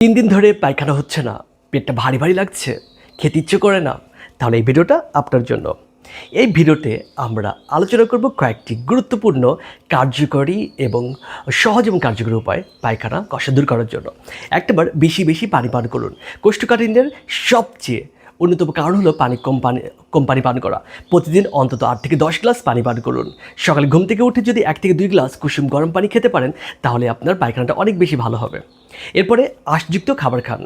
3 দিন ধরে পায়খানা হচ্ছে না, পেটটা ভারী ভারী লাগছে, খেতে ইচ্ছে করে না, তাহলে এই ভিডিওটা আপনার জন্য। এই ভিডিওতে আমরা আলোচনা করব কয়েকটি গুরুত্বপূর্ণ কার্যকরী এবং সহজ এবং কার্যকরী উপায় পায়খানা কষা দূর করার জন্য। একটাবার বেশি বেশি পানি পান করুন। কোষ্ঠকাঠিন্যের সবচেয়ে অন্যতম কারণ হলো কম পানি পান করা। প্রতিদিন অন্তত 8 থেকে 10 গ্লাস পানি পান করুন। সকালে ঘুম থেকে উঠে যদি 1 থেকে 2 গ্লাস কুসুম গরম পানি খেতে পারেন, তাহলে আপনার পায়খানাটা অনেক বেশি ভালো হবে। এরপরে আঁশযুক্ত খাবার খান।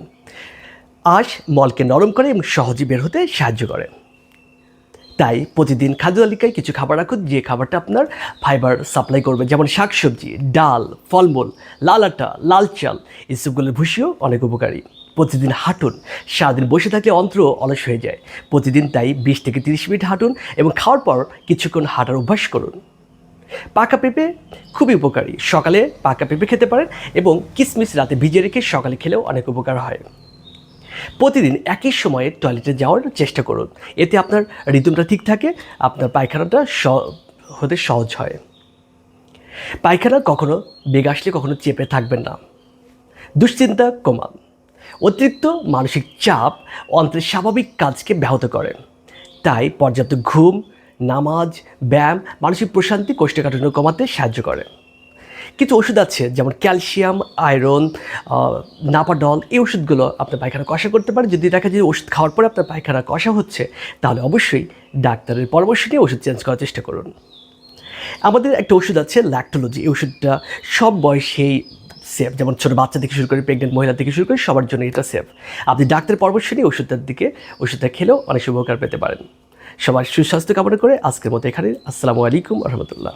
আঁশ মলকে নরম করে এবং সহজে বের হতে সাহায্য করে। তাই প্রতিদিন খাদ্য তালিকায় কিছু খাবার রাখুন, যে খাবারটা আপনার ফাইবার সাপ্লাই করবে, যেমন শাকসবজি, ডাল, ফলমূল, লাল আটা, লাল চাল, এসবগুলোর ভুষিও অনেক উপকারী। প্রতিদিন হাঁটুন। সারাদিন বসে থাকলে অন্ত্র অলস হয়ে যায়। প্রতিদিন তাই 20 থেকে 30 মিনিট হাঁটুন এবং খাওয়ার পর কিছুক্ষণ হাঁটার অভ্যাস করুন। পাকা পেঁপে খুবই উপকারী। সকালে পাকা পেঁপে খেতে পারেন এবং কিশমিশ রাতে ভিজিয়ে রেখে সকালে খেলেও অনেক উপকার হয়। প্রতিদিন একই সময়ে টয়লেটে যাওয়ার চেষ্টা করুন। এতে আপনার রিদমটা ঠিক থাকে, আপনার পায়খানাটা হতে সহজ হয়। পায়খানা কখনো বেগ আসলে কখনো চেপে থাকবেন না। দুশ্চিন্তা কমান। অতিরিক্ত মানসিক চাপ অন্ত্রের স্বাভাবিক কাজকে ব্যাহত করে। তাই পর্যাপ্ত ঘুম, নামাজ, ব্যায়াম মানসিক প্রশান্তি কোষ্ঠকাঠিন্য কমাতে সাহায্য করে। কিছু ওষুধ আছে, যেমন ক্যালসিয়াম, আয়রন, নাপাডল, এই ওষুধগুলো আপনার পায়খানা কষা করতে পারে। যদি দেখা যায় ওষুধ খাওয়ার পরে আপনার পায়খানা কষা হচ্ছে, তাহলে অবশ্যই ডাক্তারের পরামর্শ নিয়ে ওষুধ চেঞ্জ করার চেষ্টা করুন। আমাদের একটা ওষুধ আছে ল্যাক্টোলজি। এই ওষুধটা সব বয়সেই সেফ, যেমন ছোটো বাচ্চা থেকে শুরু করে প্রেগনেন্ট মহিলা থেকে শুরু করে সবার জন্য এটা সেফ। আপনি ডাক্তারের পরামর্শ নিয়ে ওষুধটা খেলেও অনেক উপকার পেতে পারেন। সবার সুস্বাস্থ্য কামনা করে আজকের মতো এখানে। আসসালামু আলাইকুম রহমতুল্লাহ।